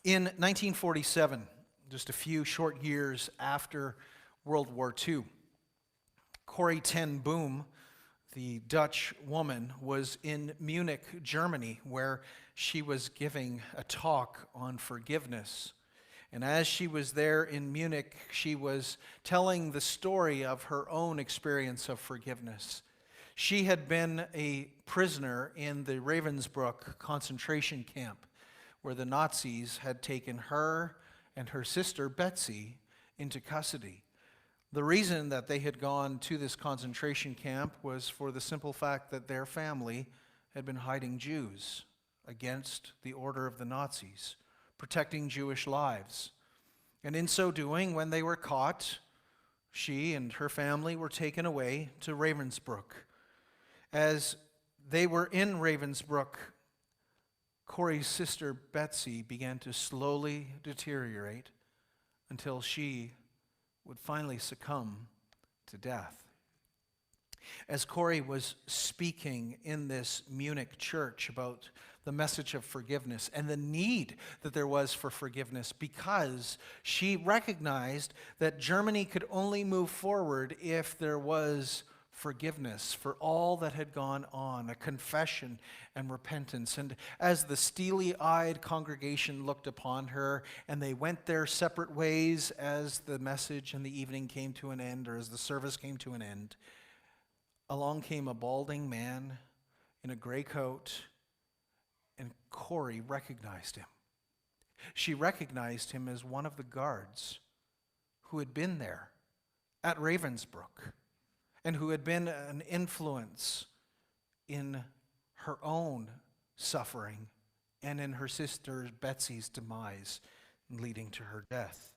In 1947, just a few short years after World War II, Corrie ten Boom, the Dutch woman, was in Munich, Germany, where she was giving a talk on forgiveness. And as she was there in Munich, she was telling the story of her own experience of forgiveness. She had been a prisoner in the Ravensbrück concentration camp, where the Nazis had taken her and her sister Betsy into custody. The reason that they had gone to this concentration camp was for the simple fact that their family had been hiding Jews against the order of the Nazis, protecting Jewish lives. And in so doing, when they were caught, she and her family were taken away to Ravensbrück. As they were in Ravensbrück, Corrie's sister Betsy began to slowly deteriorate until she would finally succumb to death. As Corrie was speaking in this Munich church about the message of forgiveness and the need that there was for forgiveness, because she recognized that Germany could only move forward if there was forgiveness for all that had gone on, a confession and repentance. And as the steely-eyed congregation looked upon her and they went their separate ways as the message and the evening came to an end, or as the service came to an end, along came a balding man in a gray coat, and Corrie recognized him. She recognized him as one of the guards who had been there at Ravensbrück, and who had been an influence in her own suffering and in her sister Betsy's demise, leading to her death.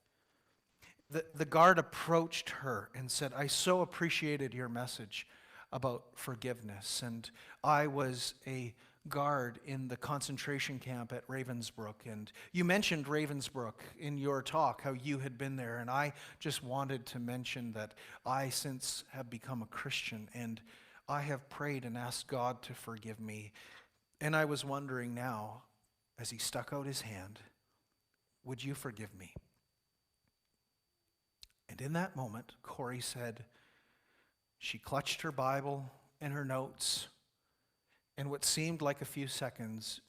The guard approached her and said, "I so appreciated your message about forgiveness, and I was a guard in the concentration camp at Ravensbrück, and you mentioned Ravensbrück in your talk, how you had been there, and I just wanted to mention that I since have become a Christian, and I have prayed and asked God to forgive me, and I was wondering now," as he stuck out his hand, "would you forgive me?" And in that moment, Corrie said, she clutched her Bible and her notes, and what seemed like a few seconds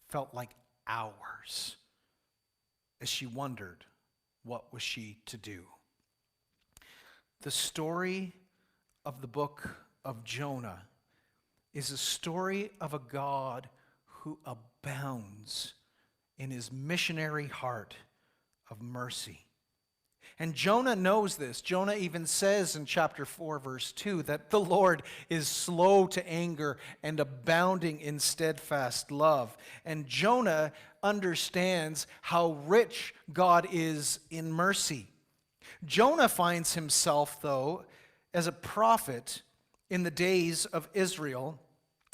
felt like hours as she wondered what was she to do. The story of the book of Jonah is a story of a God who abounds in his missionary heart of mercy. And Jonah knows this. Jonah even says in chapter 4, verse 2, that the Lord is slow to anger and abounding in steadfast love. And Jonah understands how rich God is in mercy. Jonah finds himself, though, as a prophet in the days of Israel,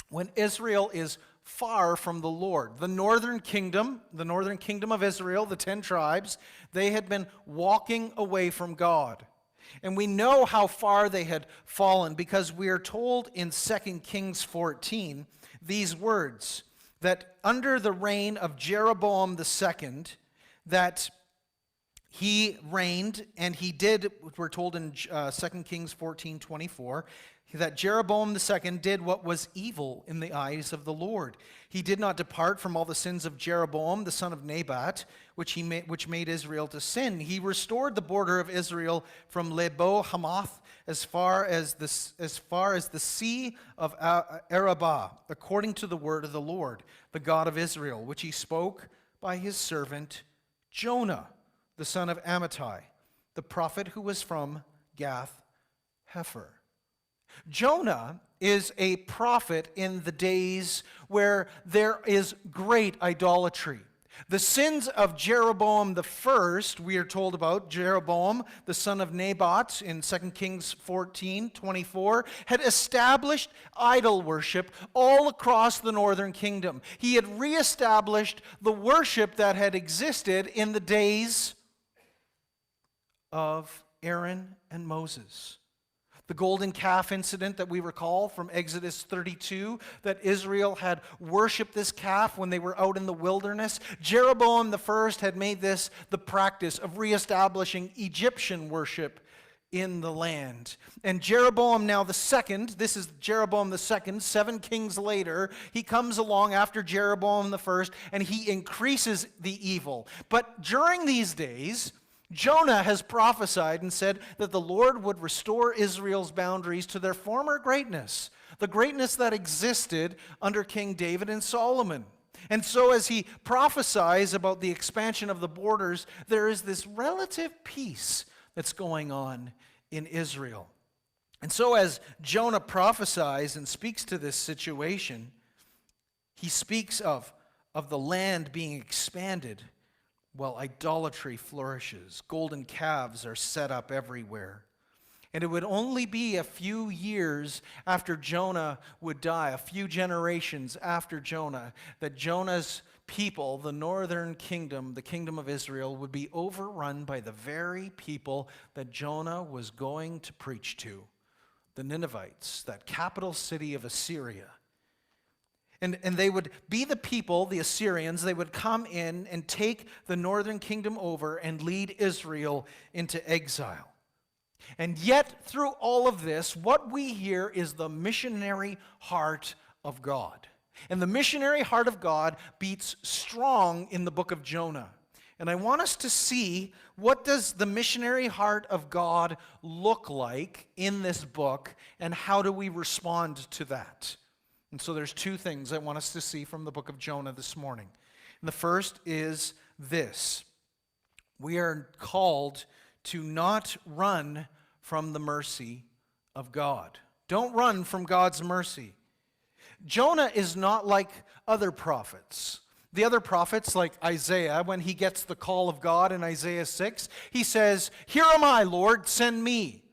when Israel is far from the Lord. The northern kingdom of Israel, the 10 tribes, they had been walking away from God. And we know how far they had fallen because we are told in 2 Kings 14 these words, that under the reign of Jeroboam II, that he reigned, and he did, we're told in 2 Kings 14:24, that Jeroboam II did what was evil in the eyes of the Lord. He did not depart from all the sins of Jeroboam, the son of Nebat, which made Israel to sin. He restored the border of Israel from Lebo Hamath as far as the sea of Arabah, according to the word of the Lord, the God of Israel, which he spoke by his servant Jonah, the son of Amittai, the prophet who was from Gath Hepher. Jonah is a prophet in the days where there is great idolatry. The sins of Jeroboam the first, we are told about, Jeroboam, the son of Nebat, in 2 Kings 14:24, had established idol worship all across the northern kingdom. He had reestablished the worship that had existed in the days of Aaron and Moses. The golden calf incident that we recall from Exodus 32, that Israel had worshiped this calf when they were out in the wilderness. Jeroboam the first had made this the practice of reestablishing Egyptian worship in the land. And Jeroboam now the second, this is Jeroboam the second, 7 kings later, he comes along after Jeroboam the first, and he increases the evil. But during these days, Jonah has prophesied and said that the Lord would restore Israel's boundaries to their former greatness, the greatness that existed under King David and Solomon. And so as he prophesies about the expansion of the borders, there is this relative peace that's going on in Israel. And so as Jonah prophesies and speaks to this situation, he speaks of the land being expanded while idolatry flourishes. Golden calves are set up everywhere. And it would only be a few years after Jonah would die, a few generations after Jonah, that Jonah's people, the northern kingdom, the kingdom of Israel, would be overrun by the very people that Jonah was going to preach to, the Ninevites, that capital city of Assyria. And they would be the people, the Assyrians, they would come in and take the northern kingdom over and lead Israel into exile. And yet, through all of this, what we hear is the missionary heart of God. And the missionary heart of God beats strong in the book of Jonah. And I want us to see, what does the missionary heart of God look like in this book, and how do we respond to that? And so there's 2 things I want us to see from the book of Jonah this morning. And the first is this: we are called to not run from the mercy of God. Don't run from God's mercy. Jonah is not like other prophets. The other prophets, like Isaiah, when he gets the call of God in Isaiah 6, he says, "Here am I, Lord, send me."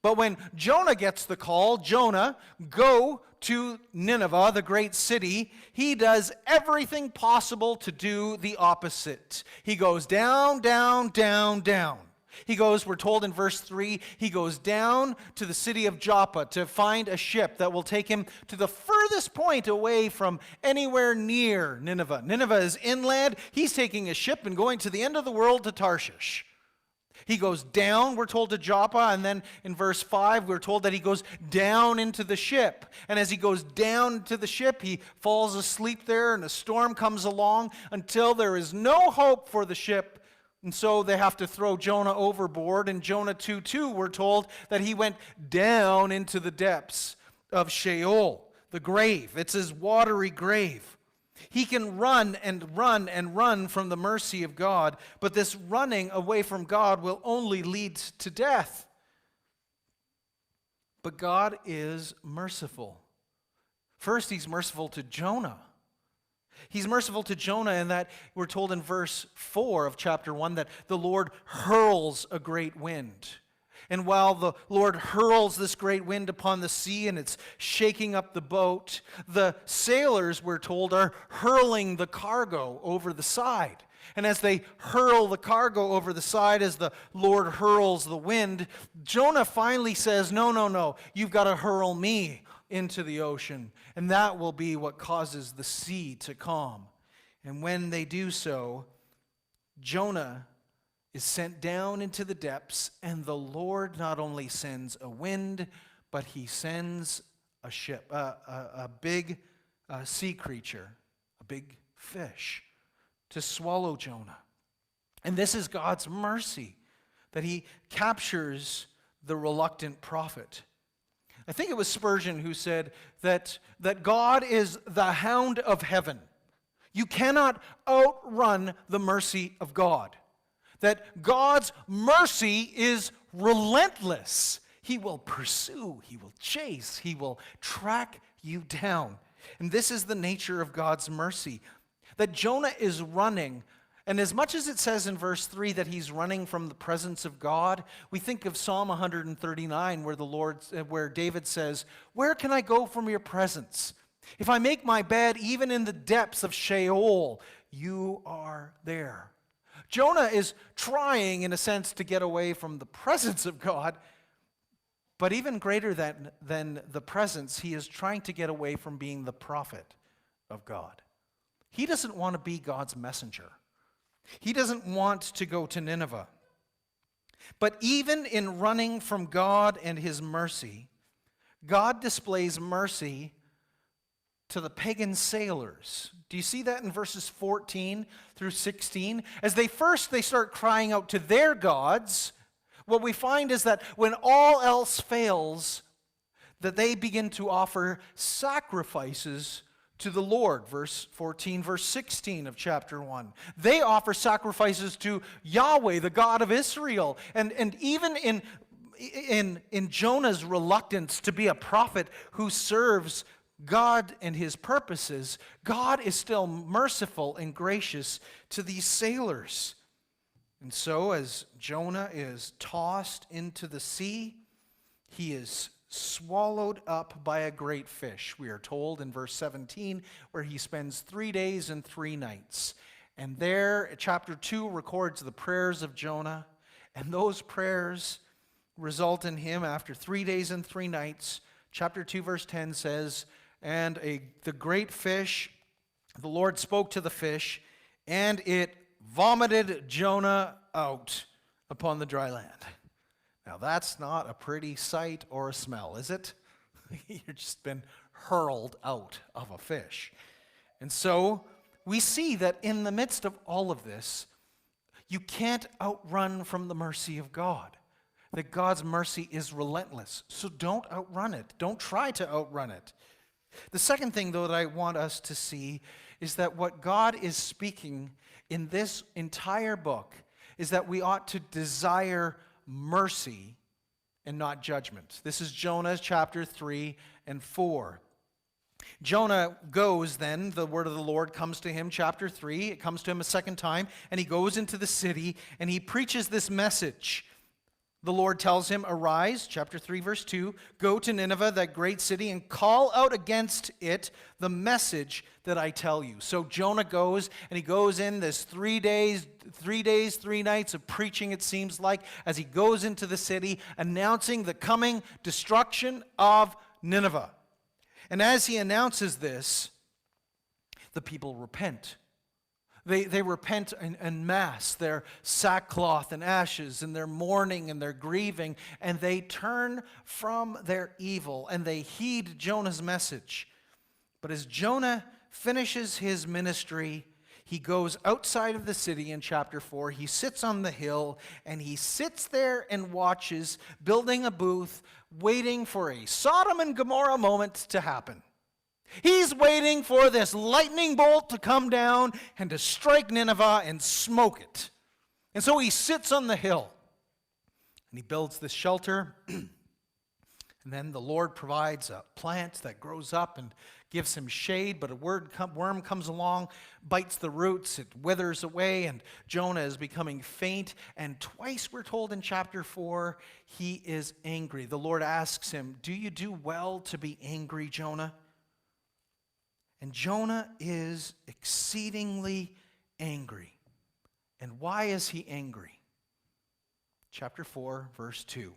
But when Jonah gets the call, Jonah, go to Nineveh, the great city, he does everything possible to do the opposite. He goes down, down, down, down. He goes, we're told in verse 3, he goes down to the city of Joppa to find a ship that will take him to the furthest point away from anywhere near Nineveh. Nineveh is inland. He's taking a ship and going to the end of the world to Tarshish. He goes down, we're told, to Joppa, and then in verse 5, we're told that he goes down into the ship. And as he goes down to the ship, he falls asleep there, and a storm comes along until there is no hope for the ship. And so they have to throw Jonah overboard. In Jonah 2:2, we're told that he went down into the depths of Sheol, the grave. It's his watery grave. He can run and run and run from the mercy of God, but this running away from God will only lead to death. But God is merciful. First, he's merciful to Jonah. He's merciful to Jonah in that we're told in verse 4 of chapter 1 that the Lord hurls a great wind. And while the Lord hurls this great wind upon the sea and it's shaking up the boat, the sailors, we're told, are hurling the cargo over the side. And as they hurl the cargo over the side, as the Lord hurls the wind, Jonah finally says, no, you've got to hurl me into the ocean. And that will be what causes the sea to calm. And when they do so, Jonah is sent down into the depths, and the Lord not only sends a wind, but he sends a ship, a big sea creature, a big fish, to swallow Jonah. And this is God's mercy, that he captures the reluctant prophet. I think it was Spurgeon who said that God is the hound of heaven. You cannot outrun the mercy of God. That God's mercy is relentless. He will pursue, he will chase, he will track you down. And this is the nature of God's mercy. That Jonah is running, and as much as it says in verse 3 that he's running from the presence of God, we think of Psalm 139 where David says, "Where can I go from your presence? If I make my bed even in the depths of Sheol, you are there." Jonah is trying, in a sense, to get away from the presence of God, But even greater than the presence, he is trying to get away from being the prophet of God. He doesn't want to be God's messenger. He doesn't want to go to Nineveh. But even in running from God and his mercy, God displays mercy to the pagan sailors. Do you see that in verses 14 through 16? As they start crying out to their gods, what we find is that when all else fails, that they begin to offer sacrifices to the Lord. Verse 14, verse 16 of chapter 1. They offer sacrifices to Yahweh, the God of Israel. And even in Jonah's reluctance to be a prophet who serves God and his purposes, God is still merciful and gracious to these sailors. And so as Jonah is tossed into the sea, he is swallowed up by a great fish. We are told in verse 17 where he spends 3 days and 3 nights. And there, chapter 2 records the prayers of Jonah. And those prayers result in him, after 3 days and 3 nights, chapter 2 verse 10 says, and the great fish, the Lord spoke to the fish, and it vomited Jonah out upon the dry land. Now that's not a pretty sight or a smell, is it? You've just been hurled out of a fish. And so we see that in the midst of all of this, you can't outrun from the mercy of God. That God's mercy is relentless. So don't outrun it. Don't try to outrun it. The second thing, though, that I want us to see is that what God is speaking in this entire book is that we ought to desire mercy and not judgment. This is Jonah chapter 3 and 4. Jonah goes then, the word of the Lord comes to him, chapter 3. It comes to him a second time, and he goes into the city, and he preaches this message. The Lord tells him, arise, chapter 3, verse 2, go to Nineveh, that great city, and call out against it the message that I tell you. So Jonah goes, and he goes in this 3 days, 3 nights of preaching, it seems like, as he goes into the city, announcing the coming destruction of Nineveh. And as he announces this, the people repent. They repent en masse. They're sackcloth and ashes, and they're mourning and they're grieving, and they turn from their evil, and they heed Jonah's message. But as Jonah finishes his ministry, he goes outside of the city in chapter 4. He sits on the hill, and he sits there and watches, building a booth, waiting for a Sodom and Gomorrah moment to happen. He's waiting for this lightning bolt to come down and to strike Nineveh and smoke it. And so he sits on the hill, and he builds this shelter. And then the Lord provides a plant that grows up and gives him shade, but a worm comes along, bites the roots, it withers away, and Jonah is becoming faint. And twice we're told in chapter 4, he is angry. The Lord asks him, do you do well to be angry, Jonah? And Jonah is exceedingly angry. And why is he angry? Chapter 4, verse 2.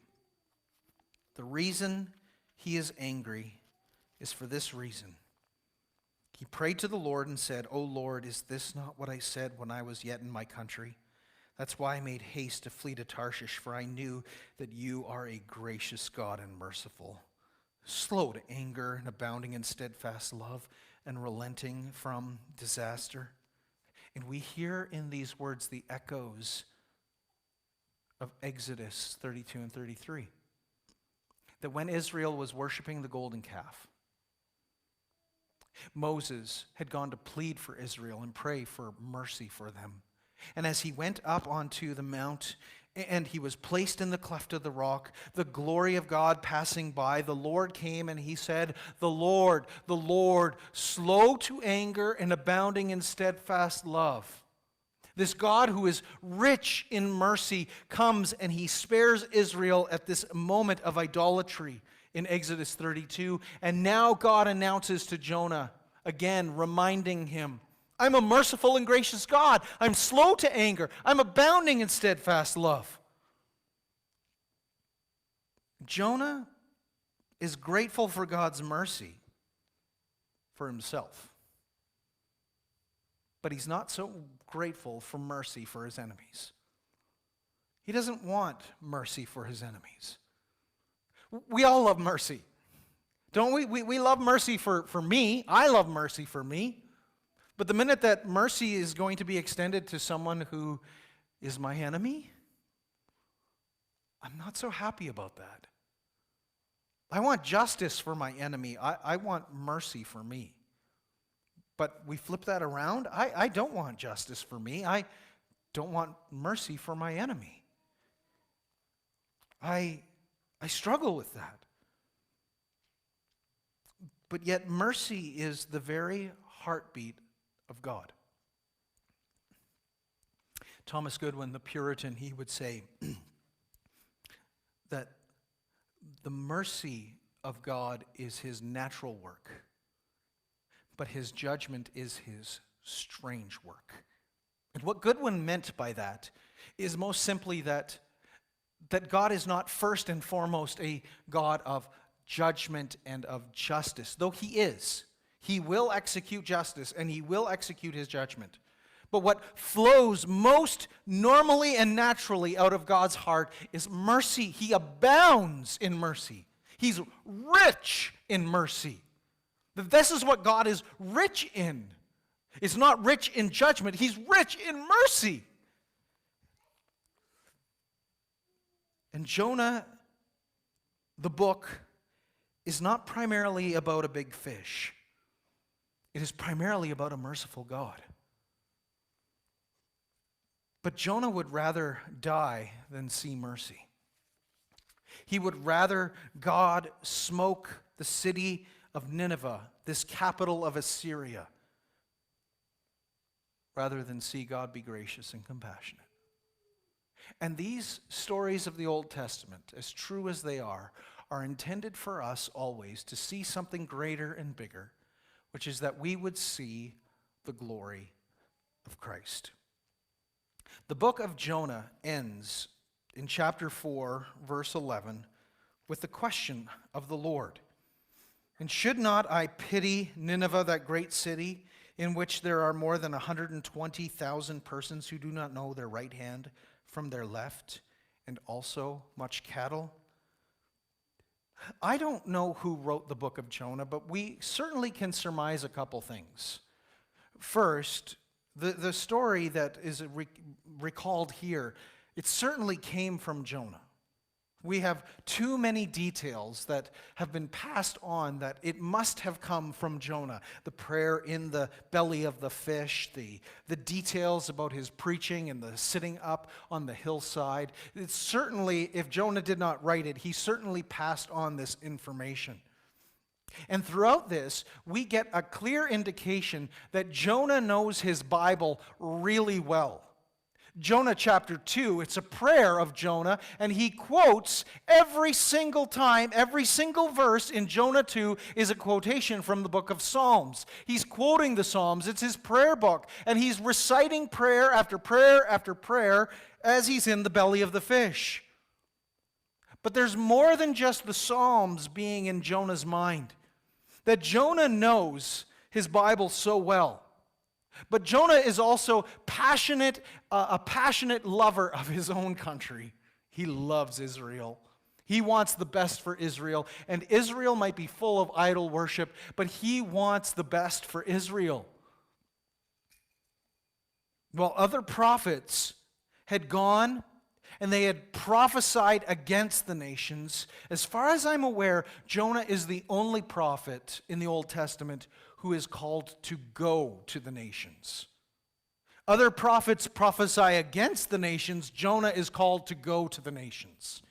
The reason he is angry is for this reason. He prayed to the Lord and said, O Lord, is this not what I said when I was yet in my country? That's why I made haste to flee to Tarshish, for I knew that you are a gracious God and merciful, slow to anger and abounding in steadfast love, and relenting from disaster. And we hear in these words the echoes of Exodus 32 and 33. That when Israel was worshiping the golden calf, Moses had gone to plead for Israel and pray for mercy for them. And as he went up onto the mount, and he was placed in the cleft of the rock, the glory of God passing by, the Lord came and he said, the Lord, slow to anger and abounding in steadfast love. This God who is rich in mercy comes and he spares Israel at this moment of idolatry in Exodus 32. And now God announces to Jonah, again reminding him, I'm a merciful and gracious God. I'm slow to anger. I'm abounding in steadfast love. Jonah is grateful for God's mercy for himself, but he's not so grateful for mercy for his enemies. He doesn't want mercy for his enemies. We all love mercy, don't we? We love mercy for me. I love mercy for me. But the minute that mercy is going to be extended to someone who is my enemy, I'm not so happy about that. I want justice for my enemy. I want mercy for me. But we flip that around. I don't want justice for me. I don't want mercy for my enemy. I struggle with that. But yet mercy is the very heartbeat of God. Thomas Goodwin, the Puritan, he would say that the mercy of God is his natural work, but his judgment is his strange work. And what Goodwin meant by that is most simply that God is not first and foremost a God of judgment and of justice, though he is. He will execute justice and he will execute his judgment. But what flows most normally and naturally out of God's heart is mercy. He abounds in mercy. He's rich in mercy. This is what God is rich in. It's not rich in judgment. He's rich in mercy. And Jonah, the book, is not primarily about a big fish. It is primarily about a merciful God. But Jonah would rather die than see mercy. He would rather God smoke the city of Nineveh, this capital of Assyria, rather than see God be gracious and compassionate. And these stories of the Old Testament, as true as they are intended for us always to see something greater and bigger, which is that we would see the glory of Christ. The book of Jonah ends in chapter 4, verse 11, with the question of the Lord. And should not I pity Nineveh, that great city, in which there are more than 120,000 persons who do not know their right hand from their left, and also much cattle? I don't know who wrote the book of Jonah, but we certainly can surmise a couple things. First, the story that is recalled here, it certainly came from Jonah. We have too many details that have been passed on that it must have come from Jonah. The prayer in the belly of the fish, the details about his preaching and the sitting up on the hillside. It's certainly, if Jonah did not write it, he certainly passed on this information. And throughout this, we get a clear indication that Jonah knows his Bible really well. Jonah chapter 2, it's a prayer of Jonah, and he quotes every single time, every single verse in Jonah 2 is a quotation from the book of Psalms. He's quoting the Psalms, it's his prayer book, and he's reciting prayer after prayer after prayer as he's in the belly of the fish. But there's more than just the Psalms being in Jonah's mind. That Jonah knows his Bible so well. But Jonah is also a passionate lover of his own country. He loves Israel. He wants the best for Israel. And Israel might be full of idol worship, but he wants the best for Israel. While other prophets had gone and they had prophesied against the nations, as far as I'm aware, Jonah is the only prophet in the Old Testament who is called to go to the nations. Other prophets prophesy against the nations. Jonah is called to go to the nations.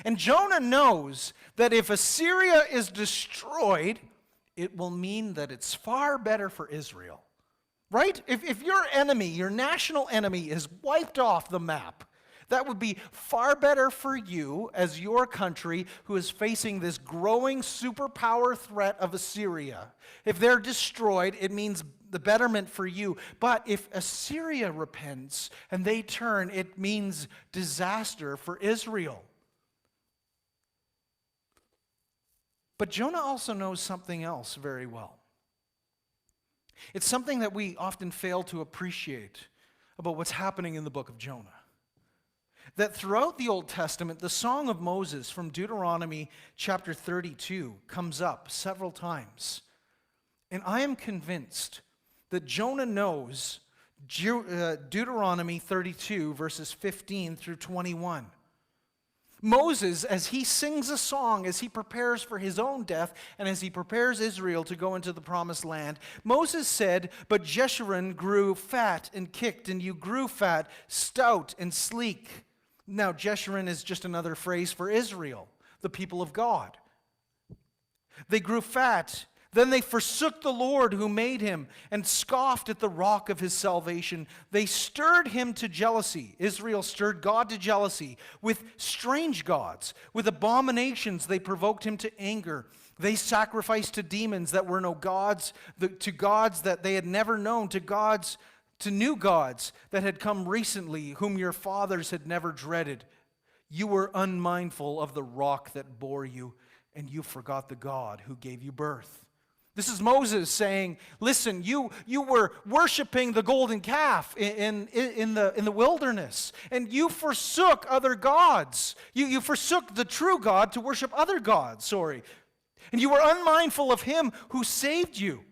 And Jonah knows that if Assyria is destroyed, it will mean that it's far better for Israel. Right? If your enemy, your national enemy, is wiped off the map, that would be far better for you as your country who is facing this growing superpower threat of Assyria. If they're destroyed, it means the betterment for you. But if Assyria repents and they turn, it means disaster for Israel. But Jonah also knows something else very well. It's something that we often fail to appreciate about what's happening in the book of Jonah. That throughout the Old Testament, the Song of Moses from Deuteronomy chapter 32 comes up several times. And I am convinced that Jonah knows Deuteronomy 32, verses 15 through 21. Moses, as he sings a song, as he prepares for his own death, and as he prepares Israel to go into the promised land, Moses said, "But Jeshurun grew fat and kicked, and you grew fat, stout and sleek." Now, Jeshurun is just another phrase for Israel, the people of God. They grew fat. Then they forsook the Lord who made him and scoffed at the rock of his salvation. They stirred him to jealousy. Israel stirred God to jealousy with strange gods. With abominations they provoked him to anger. They sacrificed to demons that were no gods, to gods that they had never known, to new gods that had come recently, whom your fathers had never dreaded. You were unmindful of the rock that bore you, and you forgot the God who gave you birth. This is Moses saying, listen, you were worshiping the golden calf in the wilderness, and you forsook other gods. You forsook the true God to worship other gods, And you were unmindful of him who saved you.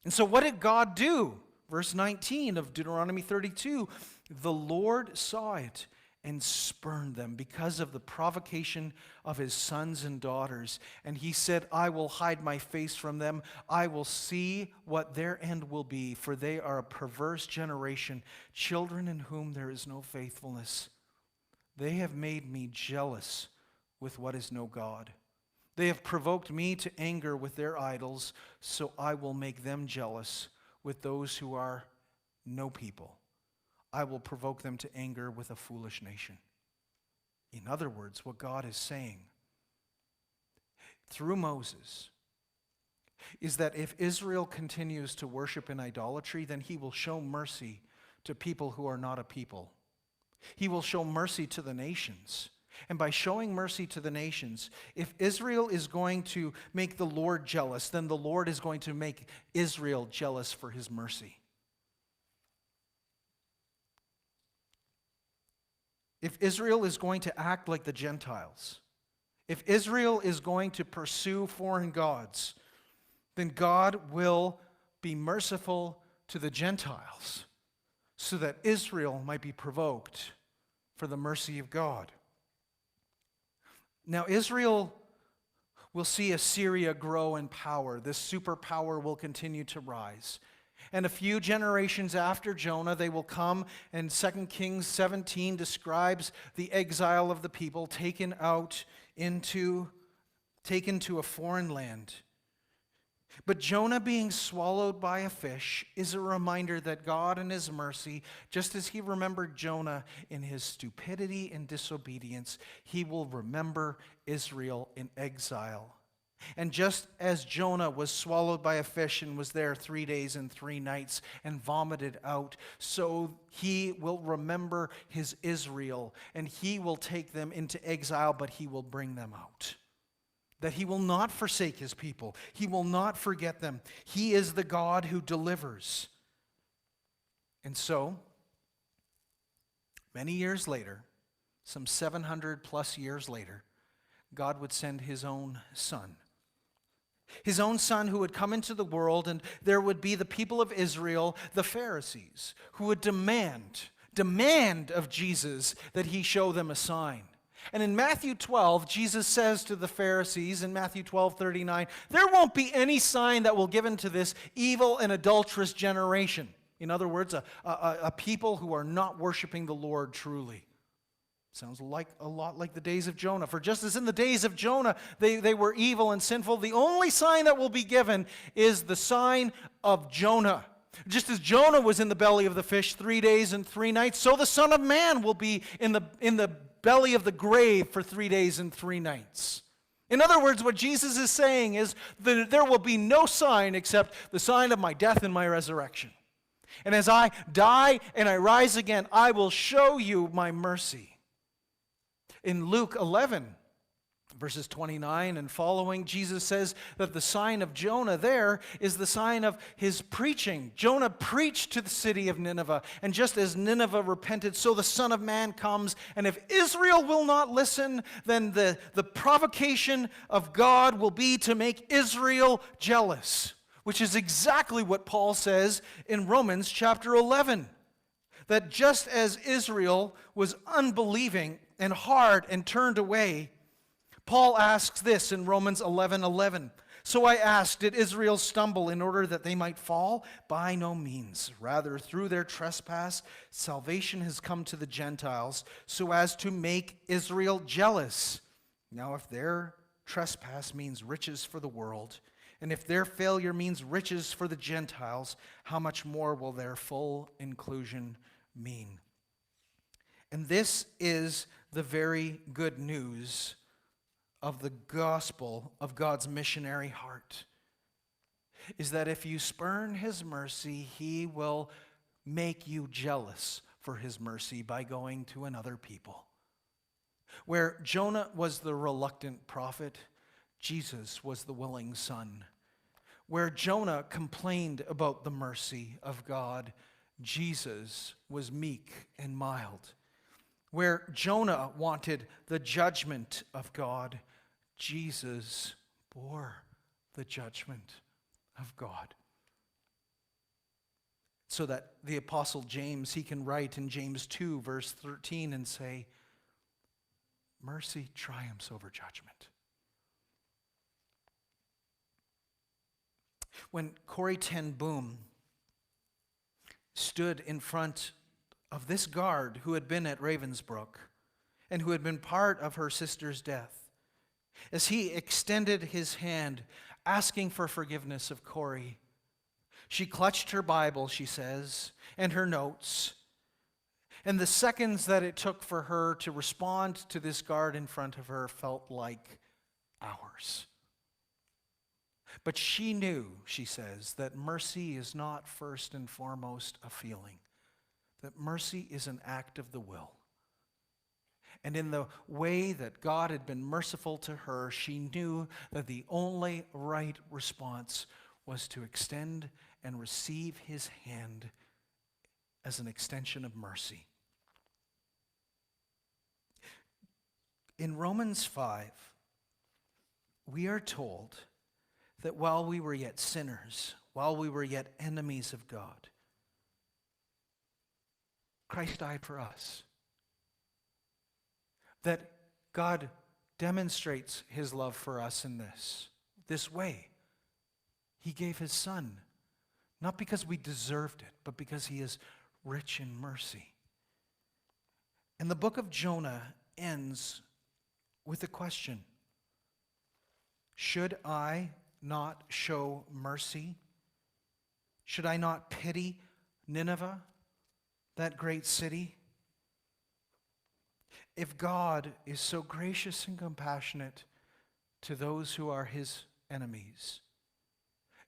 And so what did God do? Verse 19 of Deuteronomy 32, the Lord saw it and spurned them because of the provocation of his sons and daughters. And he said, I will hide my face from them. I will see what their end will be, for they are a perverse generation, children in whom there is no faithfulness. They have made me jealous with what is no God. They have provoked me to anger with their idols, so I will make them jealous with those who are no people. I will provoke them to anger with a foolish nation. In other words, what God is saying through Moses is that if Israel continues to worship in idolatry, then he will show mercy to people who are not a people. He will show mercy to the nations. And by showing mercy to the nations, if Israel is going to make the Lord jealous, then the Lord is going to make Israel jealous for his mercy. If Israel is going to act like the Gentiles, if Israel is going to pursue foreign gods, then God will be merciful to the Gentiles so that Israel might be provoked for the mercy of God. Now, Israel will see Assyria grow in power. This superpower will continue to rise. And a few generations after Jonah, they will come, and 2 Kings 17 describes the exile of the people taken to a foreign land. But Jonah being swallowed by a fish is a reminder that God in his mercy, just as he remembered Jonah in his stupidity and disobedience, he will remember Israel in exile. And just as Jonah was swallowed by a fish and was there 3 days and 3 nights and vomited out, so he will remember his Israel, and he will take them into exile, but he will bring them out. That he will not forsake his people. He will not forget them. He is the God who delivers. And so, many years later, some 700 plus years later, God would send his own son. His own son who would come into the world, and there would be the people of Israel, the Pharisees, who would demand of Jesus that he show them a sign. And in Matthew 12, Jesus says to the Pharisees in Matthew 12:39, there won't be any sign that will given to this evil and adulterous generation. In other words, a people who are not worshiping the Lord truly. Sounds like a lot like the days of Jonah. For just as in the days of Jonah, they were evil and sinful, the only sign that will be given is the sign of Jonah. Just as Jonah was in the belly of the fish 3 days and 3 nights, so the Son of Man will be in the belly of the grave for 3 days and 3 nights. In other words, what Jesus is saying is that there will be no sign except the sign of my death and my resurrection. And as I die and I rise again, I will show you my mercy. In Luke 11, Verses 29 and following, Jesus says that the sign of Jonah there is the sign of his preaching. Jonah preached to the city of Nineveh, and just as Nineveh repented, so the Son of Man comes. And if Israel will not listen, then the provocation of God will be to make Israel jealous, which is exactly what Paul says in Romans chapter 11. That just as Israel was unbelieving and hard and turned away, Paul asks this in Romans 11:11. So I ask, did Israel stumble in order that they might fall? By no means. Rather, through their trespass, salvation has come to the Gentiles, so as to make Israel jealous. Now, if their trespass means riches for the world, and if their failure means riches for the Gentiles, how much more will their full inclusion mean? And this is the very good news of the gospel of God's missionary heart, is that if you spurn his mercy, he will make you jealous for his mercy by going to another people. Where Jonah was the reluctant prophet, Jesus was the willing son. Where Jonah complained about the mercy of God, Jesus was meek and mild. Where Jonah wanted the judgment of God, Jesus bore the judgment of God. So that the Apostle James, he can write in James 2, verse 13 and say, mercy triumphs over judgment. When Corrie ten Boom stood in front of this guard who had been at Ravensbrück and who had been part of her sister's death, as he extended his hand asking for forgiveness of Corrie, she clutched her Bible, she says, and her notes. And the seconds that it took for her to respond to this guard in front of her felt like hours. But she knew, she says, that mercy is not first and foremost a feeling, that mercy is an act of the will. And in the way that God had been merciful to her, she knew that the only right response was to extend and receive his hand as an extension of mercy. In Romans 5, we are told that while we were yet sinners, while we were yet enemies of God, Christ died for us. That God demonstrates his love for us in this way. He gave his Son, not because we deserved it, but because he is rich in mercy. And the book of Jonah ends with a question. Should I not show mercy? Should I not pity Nineveh, that great city? If God is so gracious and compassionate to those who are his enemies,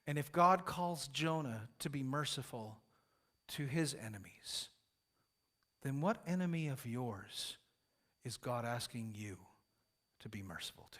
and if God calls Jonah to be merciful to his enemies, then what enemy of yours is God asking you to be merciful to?